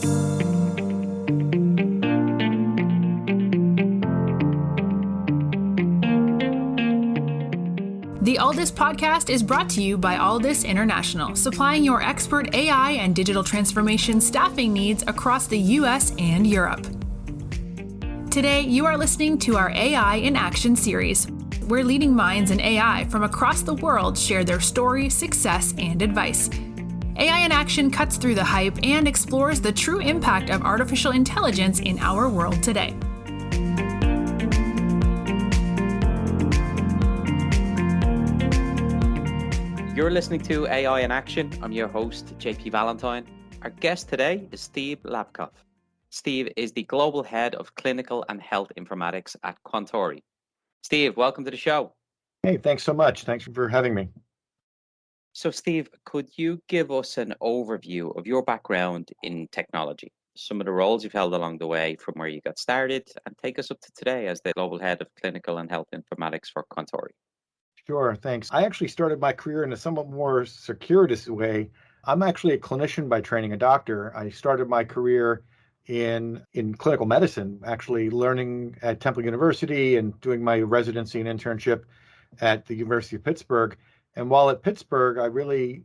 The Aldis podcast is brought to you by Aldis International, supplying your expert AI and digital transformation staffing needs across the US and Europe. Today, you are listening to our AI in Action series, where leading minds in AI from across the world share their story, success, and advice. AI in Action cuts through the hype and explores the true impact of artificial intelligence in our world today. You're listening to AI in Action. I'm your host, JP Valentine. Our guest today is Steve Labkoff. Steve is the Global Head of Clinical and Health Informatics at Quantori. Steve, welcome to the show. Hey, thanks so much. Thanks for having me. So Steve, could you give us an overview of your background in technology, some of the roles you've held along the way from where you got started, and take us up to today as the Global Head of Clinical and Health Informatics for Quantori? Sure, thanks. I actually started my career in a somewhat more circuitous way. I'm actually a clinician by training, a doctor. I started my career in clinical medicine, actually learning at Temple University and doing my residency and internship at the University of Pittsburgh. And while at Pittsburgh, I really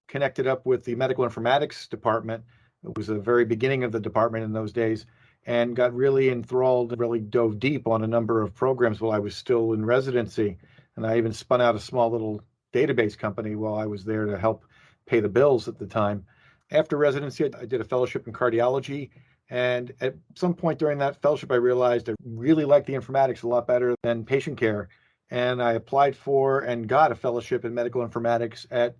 connected up with the medical informatics department. It was the very beginning of the department in those days, and got really enthralled, really dove deep on a number of programs while I was still in residency. And I even spun out a small little database company while I was there to help pay the bills at the time. After residency, I did a fellowship in cardiology. And at some point during that fellowship, I realized I really liked the informatics a lot better than patient care. And I applied for and got a fellowship in medical informatics at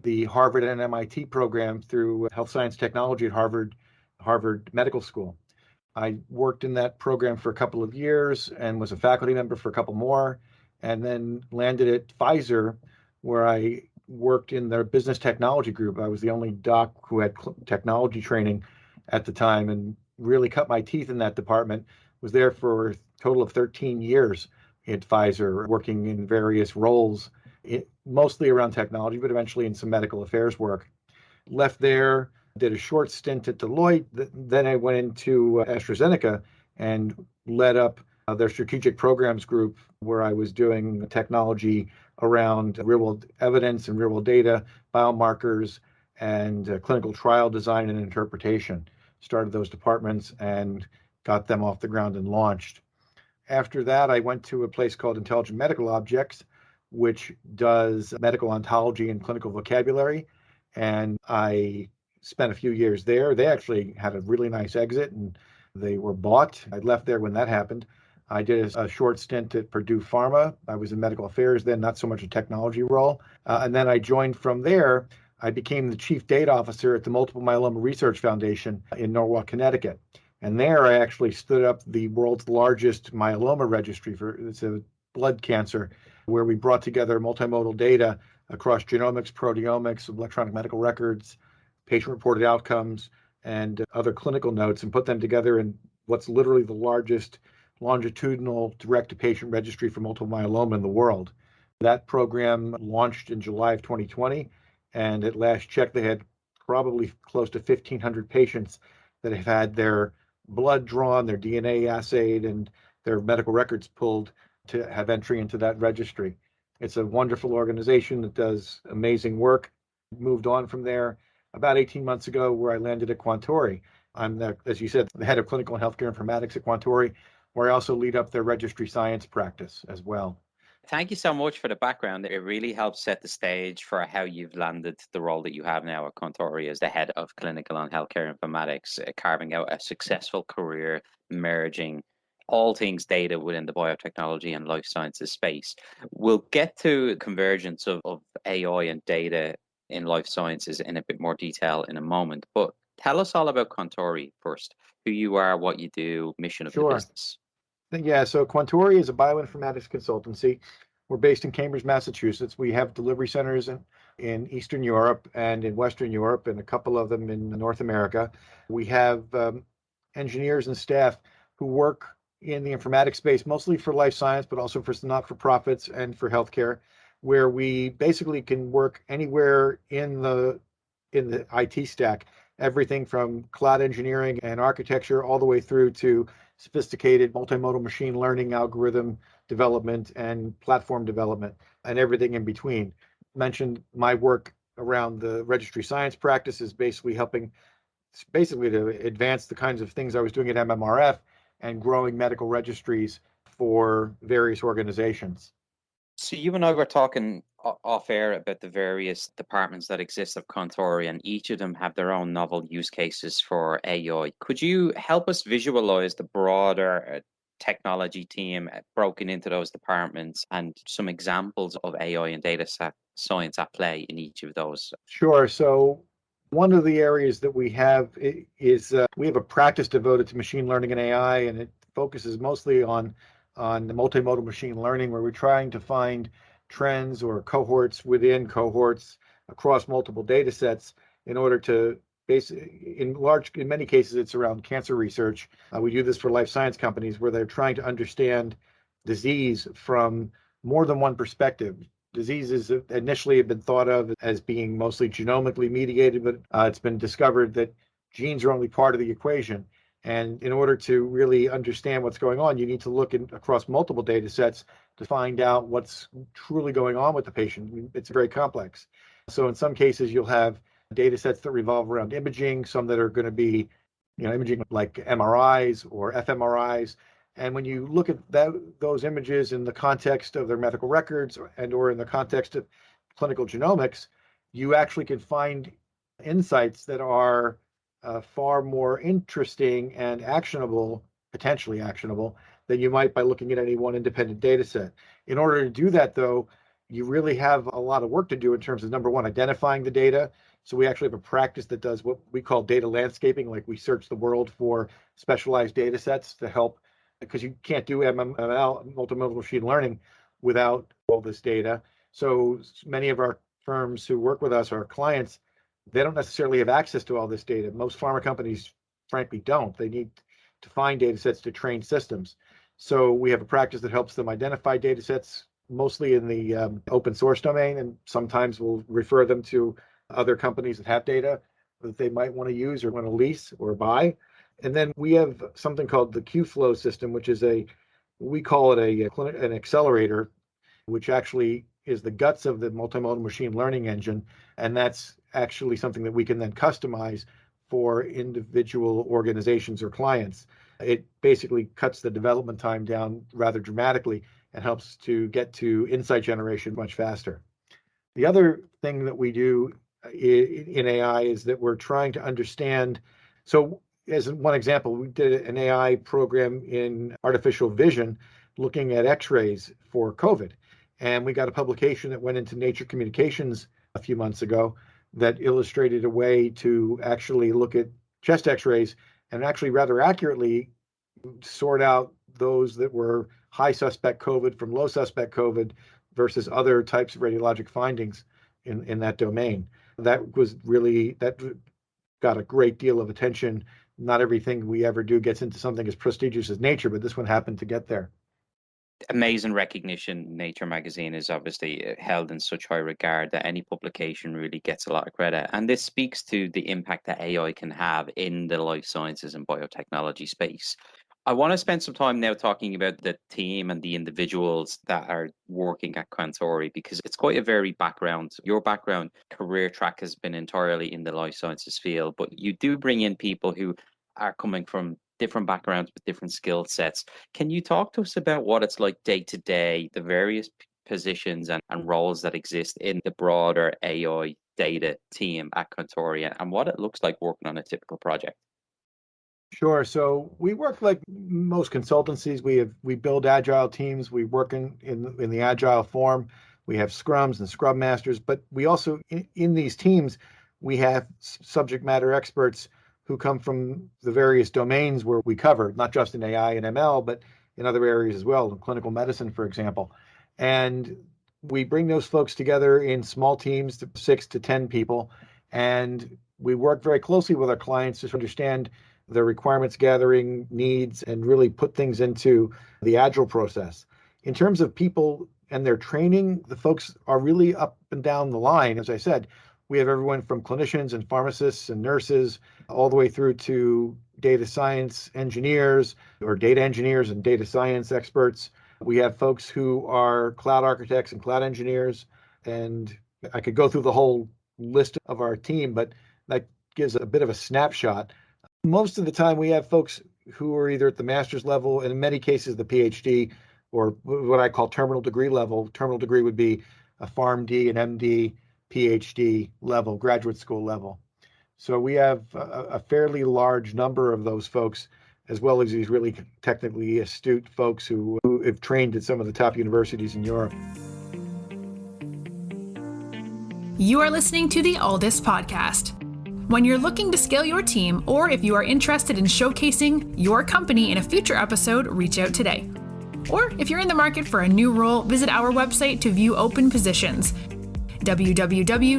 the Harvard and MIT program through Health Science Technology at Harvard Medical School. I worked in that program for a couple of years and was a faculty member for a couple more, and then landed at Pfizer, where I worked in their business technology group. I was the only doc who had technology training at the time and really cut my teeth in that department. Was there for a total of 13 years at Pfizer, working in various roles, mostly around technology, but eventually in some medical affairs work. Left there, did a short stint at Deloitte. Then I went into AstraZeneca and led up their strategic programs group, where I was doing technology around real-world evidence and real-world data, biomarkers, and clinical trial design and interpretation. Started those departments and got them off the ground and launched. After that, I went to a place called Intelligent Medical Objects, which does medical ontology and clinical vocabulary. And I spent a few years there. They actually had a really nice exit and they were bought. I left there when that happened. I did a short stint at Purdue Pharma. I was in medical affairs then, not so much a technology role. And then I joined from there. I became the chief data officer at the Multiple Myeloma Research Foundation in Norwalk, Connecticut. And there I actually stood up the world's largest myeloma registry it's a blood cancer, where we brought together multimodal data across genomics, proteomics, electronic medical records, patient-reported outcomes, and other clinical notes, and put them together in what's literally the largest longitudinal direct-to-patient registry for multiple myeloma in the world. That program launched in July of 2020, and at last check, they had probably close to 1,500 patients that have had their blood drawn, their DNA assayed, and their medical records pulled to have entry into that registry. It's a wonderful organization that does amazing work. Moved on from there about 18 months ago, where I landed at Quantori. I'm, as you said, the head of clinical and healthcare informatics at Quantori, where I also lead up their registry science practice as well. Thank you so much for the background. It really helps set the stage for how you've landed the role that you have now at Quantori as the head of clinical and healthcare informatics, carving out a successful career, merging all things data within the biotechnology and life sciences space. We'll get to convergence of AI and data in life sciences in a bit more detail in a moment, but tell us all about Quantori first, who you are, what you do, mission of the business. Yeah, so Quantori is a bioinformatics consultancy. We're based in Cambridge, Massachusetts. We have delivery centers in Eastern Europe and in Western Europe, and a couple of them in North America. We have engineers and staff who work in the informatics space, mostly for life science, but also for not-for-profits and for healthcare, where we basically can work anywhere in the IT stack everything from cloud engineering and architecture all the way through to sophisticated multimodal machine learning algorithm development and platform development and everything in between. Mentioned my work around the registry science practice is basically helping to advance the kinds of things I was doing at MMRF and growing medical registries for various organizations. So you and I were talking off air about the various departments that exist of Quantori, and each of them have their own novel use cases for AI. Could you help us visualize the broader technology team broken into those departments and some examples of AI and data science at play in each of those? Sure. So one of the areas that we have is we have a practice devoted to machine learning and AI, and it focuses mostly on the multimodal machine learning, where we're trying to find trends or cohorts within cohorts across multiple data sets in order to in many cases, it's around cancer research. We do this for life science companies where they're trying to understand disease from more than one perspective. Diseases initially have been thought of as being mostly genomically mediated, but it's been discovered that genes are only part of the equation. And in order to really understand what's going on, you need to look across multiple data sets to find out what's truly going on with the patient. It's very complex. So in some cases, you'll have data sets that revolve around imaging, some that are going to be, imaging like MRIs or fMRIs. And when you look at those images in the context of their medical records or in the context of clinical genomics, you actually can find insights that are far more interesting and potentially actionable, than you might by looking at any one independent data set. In order to do that, though, you really have a lot of work to do in terms of, number one, identifying the data. So we actually have a practice that does what we call data landscaping, like we search the world for specialized data sets to help, because you can't do MML, multimodal machine learning, without all this data. So many of our firms who work with us, our clients, they don't necessarily have access to all this data. Most pharma companies, frankly, don't. They need to find data sets to train systems. So we have a practice that helps them identify data sets, mostly in the open source domain, and sometimes we'll refer them to other companies that have data that they might want to use or want to lease or buy. And then we have something called the Qflow system, which is we call it an accelerator, which actually is the guts of the multimodal machine learning engine. And that's actually something that we can then customize for individual organizations or clients. It basically cuts the development time down rather dramatically and helps to get to insight generation much faster. The other thing that we do in AI is that we're trying to understand. So as one example, we did an AI program in artificial vision looking at x-rays for COVID. And we got a publication that went into Nature Communications a few months ago that illustrated a way to actually look at chest x-rays and actually rather accurately sort out those that were high suspect COVID from low suspect COVID versus other types of radiologic findings in that domain. That got a great deal of attention. Not everything we ever do gets into something as prestigious as Nature, but this one happened to get there. Amazing recognition. Nature magazine is obviously held in such high regard that any publication really gets a lot of credit. And this speaks to the impact that AI can have in the life sciences and biotechnology space. I want to spend some time now talking about the team and the individuals that are working at Quantori, because it's quite a varied background. Your background career track has been entirely in the life sciences field, but you do bring in people who are coming from different backgrounds with different skill sets. Can you talk to us about what it's like day to day, the various positions and roles that exist in the broader AI data team at Quantori, and what it looks like working on a typical project? Sure. So we work like most consultancies. We build agile teams. We work in the agile form. We have scrums and scrum masters, but we also in these teams we have subject matter experts who come from the various domains where we cover, not just in AI and ML, but in other areas as well, in clinical medicine, for example. And we bring those folks together in small teams, 6 to 10 people, and we work very closely with our clients to understand their requirements gathering needs and really put things into the agile process. In terms of people and their training, the folks are really up and down the line. As I said, We have everyone from clinicians and pharmacists and nurses all the way through to data science engineers or data engineers and data science experts. We have folks who are cloud architects and cloud engineers. And I could go through the whole list of our team, but that gives a bit of a snapshot. Most of the time, we have folks who are either at the master's level, and in many cases, the PhD, or what I call terminal degree level. Terminal degree would be a PharmD, an MD, PhD level, graduate school level. So we have a fairly large number of those folks, as well as these really technically astute folks who have trained at some of the top universities in Europe. You are listening to the Aldis Podcast. When you're looking to scale your team, or if you are interested in showcasing your company in a future episode, reach out today. Or if you're in the market for a new role, visit our website to view open positions, www.aldis.com.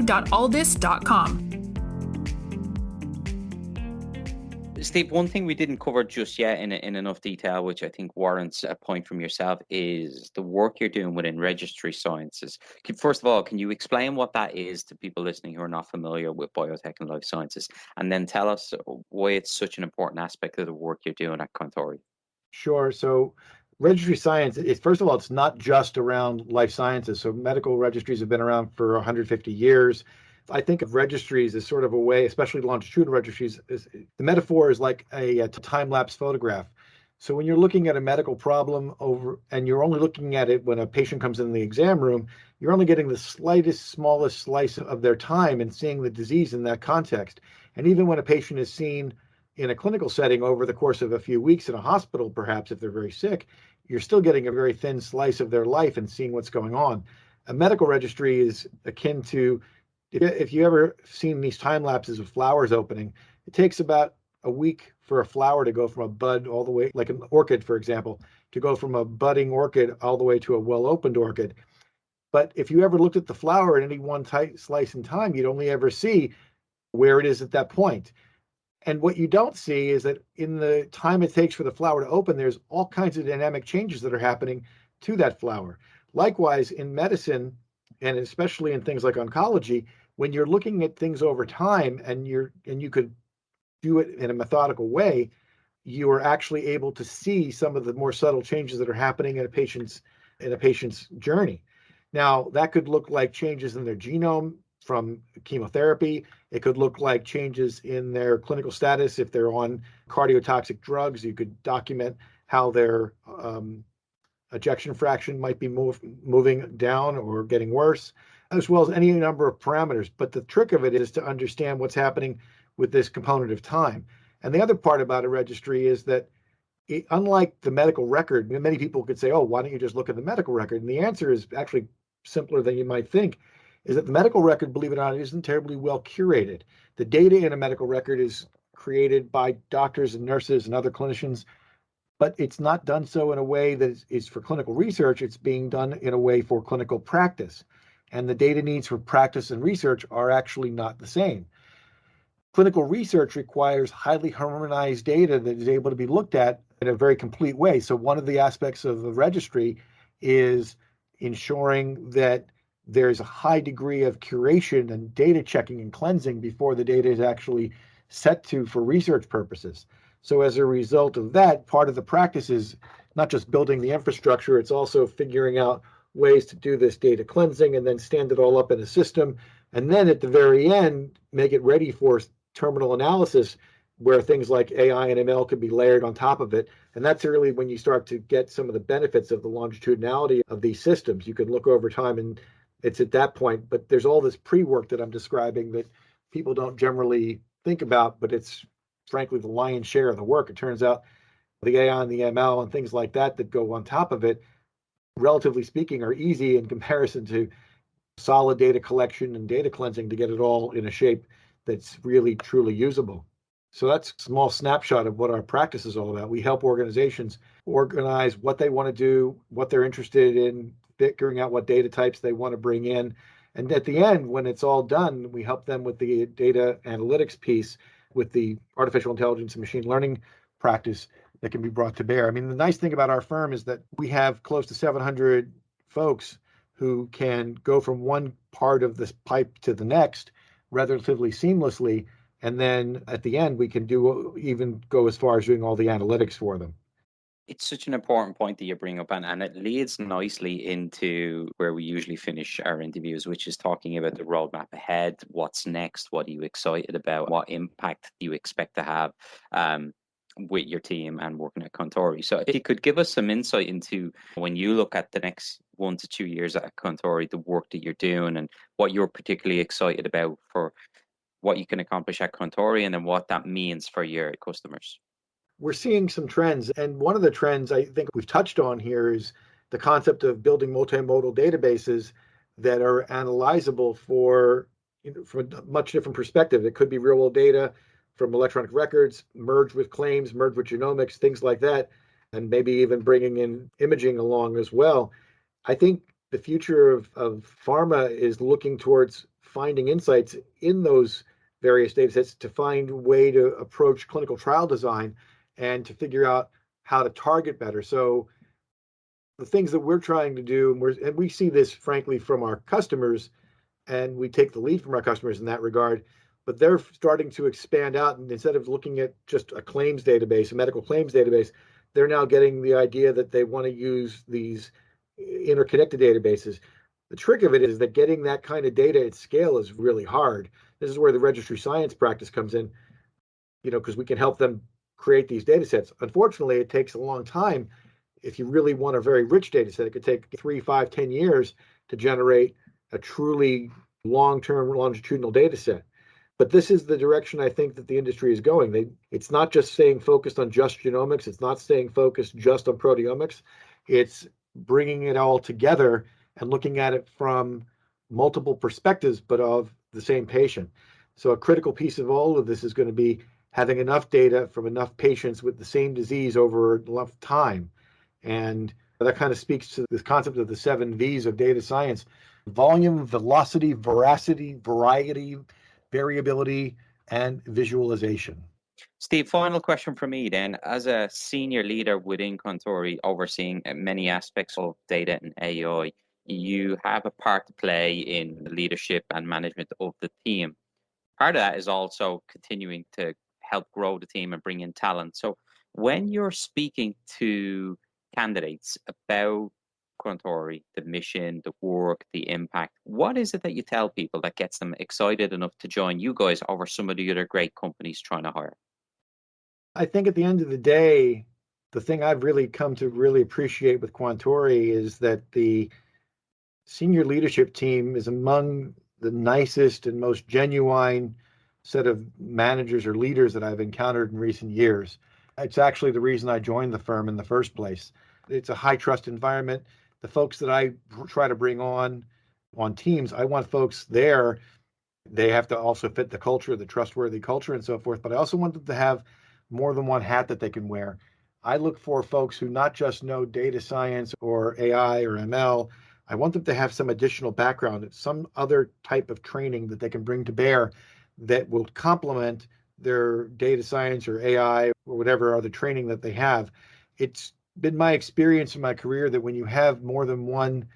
Steve, one thing we didn't cover just yet in enough detail, which I think warrants a point from yourself, is the work you're doing within registry sciences. First of all, can you explain what that is to people listening who are not familiar with biotech and life sciences? And then tell us why it's such an important aspect of the work you're doing at Quantori. Sure. So registry science, first of all, it's not just around life sciences. So medical registries have been around for 150 years. I think of registries as sort of a way, especially longitudinal registries, the metaphor is like a time-lapse photograph. So when you're looking at a medical problem and you're only looking at it when a patient comes in the exam room, you're only getting the smallest slice of their time and seeing the disease in that context. And even when a patient is seen in a clinical setting over the course of a few weeks in a hospital, perhaps if they're very sick, you're still getting a very thin slice of their life and seeing what's going on. A medical registry is akin to, if you ever seen these time lapses of flowers opening, it takes about a week for a flower to go from a bud all the way, like an orchid, for example, to go from a budding orchid all the way to a well-opened orchid. But if you ever looked at the flower at any one slice in time, you'd only ever see where it is at that point. And what you don't see is that in the time it takes for the flower to open, there's all kinds of dynamic changes that are happening to that flower. Likewise, in medicine, and especially in things like oncology, when you're looking at things over time and you could do it in a methodical way, you are actually able to see some of the more subtle changes that are happening in a patient's journey. Now, that could look like changes in their genome from chemotherapy. It could look like changes in their clinical status. If they're on cardiotoxic drugs, you could document how their ejection fraction might be moving down or getting worse, as well as any number of parameters. But the trick of it is to understand what's happening with this component of time. And the other part about a registry is that unlike the medical record, many people could say, oh, why don't you just look at the medical record? And the answer is actually simpler than you might think, is that the medical record, believe it or not, isn't terribly well curated. The data in a medical record is created by doctors and nurses and other clinicians, but it's not done so in a way that is for clinical research. It's being done in a way for clinical practice. And the data needs for practice and research are actually not the same. Clinical research requires highly harmonized data that is able to be looked at in a very complete way. So one of the aspects of the registry is ensuring that there's a high degree of curation and data checking and cleansing before the data is actually set to for research purposes. So as a result of that, part of the practice is not just building the infrastructure, it's also figuring out ways to do this data cleansing and then stand it all up in a system. And then at the very end, make it ready for terminal analysis where things like AI and ML could be layered on top of it. And that's really when you start to get some of the benefits of the longitudinality of these systems. You can look over time and it's at that point, but there's all this pre-work that I'm describing that people don't generally think about, but it's frankly the lion's share of the work. It turns out the AI and the ML and things like that that go on top of it, relatively speaking, are easy in comparison to solid data collection and data cleansing to get it all in a shape that's really truly usable. So that's a small snapshot of what our practice is all about. We help organizations organize what they want to do, what they're interested in, figuring out what data types they want to bring in. And at the end, when it's all done, we help them with the data analytics piece, with the artificial intelligence and machine learning practice that can be brought to bear. I mean, the nice thing about our firm is that we have close to 700 folks who can go from one part of this pipe to the next relatively seamlessly. And then at the end, we can even go as far as doing all the analytics for them. It's such an important point that you bring up, and it leads nicely into where we usually finish our interviews, which is talking about the roadmap ahead. What's next? What are you excited about? What impact do you expect to have with your team and working at Quantori? So if you could give us some insight into when you look at the next 1 to 2 years at Quantori, the work that you're doing and what you're particularly excited about for what you can accomplish at Quantori and then what that means for your customers. We're seeing some trends. And one of the trends I think we've touched on here is the concept of building multimodal databases that are analyzable from a much different perspective. It could be real world data from electronic records, merged with claims, merged with genomics, things like that, and maybe even bringing in imaging along as well. I think the future of pharma is looking towards finding insights in those various data sets to find a way to approach clinical trial design and to figure out how to target better. So the things that we're trying to do, and we see this frankly from our customers, and we take the lead from our customers in that regard, but they're starting to expand out, and instead of looking at just a claims database, a medical claims database, they're now getting the idea that they want to use these interconnected databases. The trick of it is that getting that kind of data at scale is really hard. This is where the registry science practice comes in, because we can help them create these data sets. Unfortunately, it takes a long time. If you really want a very rich data set, it could take 3, 5, 10 years to generate a truly long-term longitudinal data set. But this is the direction I think that the industry is going. It's not just staying focused on just genomics. It's not staying focused just on proteomics. It's bringing it all together and looking at it from multiple perspectives, but of the same patient. So a critical piece of all of this is going to be having enough data from enough patients with the same disease over enough time. And that kind of speaks to this concept of the 7 V's of data science: volume, velocity, veracity, variety, variability, and visualization. Steve, final question for me then. As a senior leader within Quantori, overseeing many aspects of data and AI, you have a part to play in the leadership and management of the team. Part of that is also continuing to help grow the team and bring in talent. So when you're speaking to candidates about Quantori, the mission, the work, the impact, what is it that you tell people that gets them excited enough to join you guys over some of the other great companies trying to hire? I think at the end of the day, the thing I've really come to really appreciate with Quantori is that the senior leadership team is among the nicest and most genuine set of managers or leaders that I've encountered in recent years. It's actually the reason I joined the firm in the first place. It's a high trust environment. The folks that I try to bring on teams, I want folks there. They have to also fit the culture, the trustworthy culture and so forth, but I also want them to have more than one hat that they can wear. I look for folks who not just know data science or AI or ML. I want them to have some additional background, some other type of training that they can bring to bear that will complement their data science or AI or whatever other training that they have. It's been my experience in my career that when you have more than one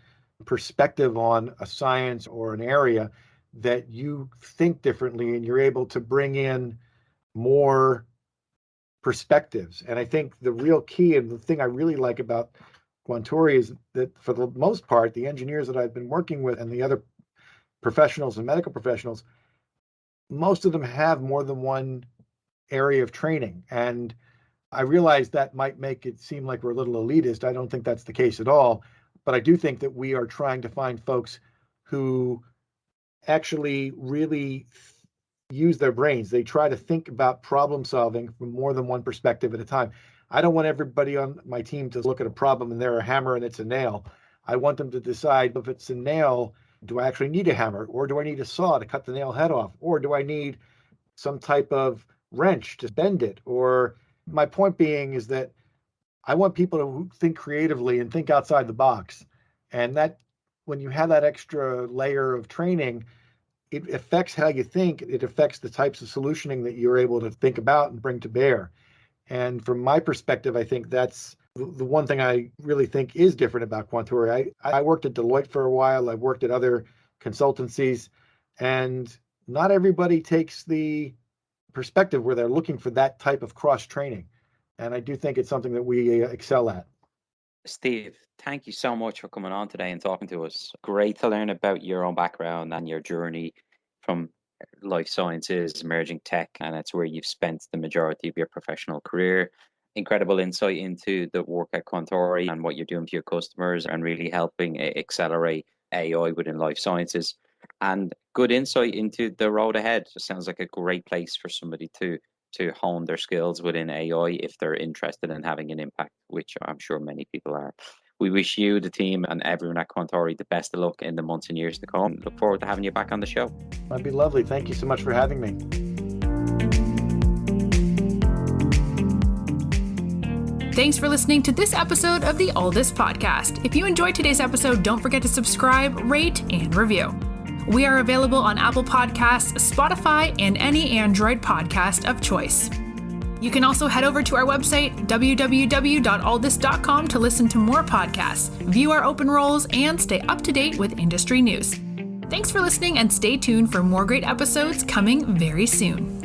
perspective on a science or an area, that you think differently and you're able to bring in more perspectives. And I think the real key and the thing I really like about Quantori is that for the most part, the engineers that I've been working with and the other professionals and medical professionals, most of them have more than one area of training. And I realize that might make it seem like we're a little elitist. I don't think that's the case at all. But I do think that we are trying to find folks who actually really use their brains. They try to think about problem solving from more than one perspective at a time. I don't want everybody on my team to look at a problem and they're a hammer and it's a nail. I want them to decide, if it's a nail, do I actually need a hammer, or do I need a saw to cut the nail head off, or do I need some type of wrench to bend it? Or my point being is that I want people to think creatively and think outside the box. And that when you have that extra layer of training, it affects how you think. It affects the types of solutioning that you're able to think about and bring to bear. And from my perspective, I think that's the one thing I really think is different about Quantori. I worked at Deloitte for a while. I've worked at other consultancies, and not everybody takes the perspective where they're looking for that type of cross training. And I do think it's something that we excel at. Steve, thank you so much for coming on today and talking to us. Great to learn about your own background and your journey from life sciences, emerging tech, and it's where you've spent the majority of your professional career. Incredible insight into the work at Quantori and what you're doing for your customers and really helping accelerate AI within life sciences. And good insight into the road ahead. It sounds like a great place for somebody to hone their skills within AI if they're interested in having an impact, which I'm sure many people are. We wish you, the team, and everyone at Quantori the best of luck in the months and years to come. Look forward to having you back on the show. That'd be lovely. Thank you so much for having me. Thanks for listening to this episode of the Aldis Podcast. If you enjoyed today's episode, don't forget to subscribe, rate, and review. We are available on Apple Podcasts, Spotify, and any Android podcast of choice. You can also head over to our website, www.aldis.com, to listen to more podcasts, view our open roles, and stay up to date with industry news. Thanks for listening, and stay tuned for more great episodes coming very soon.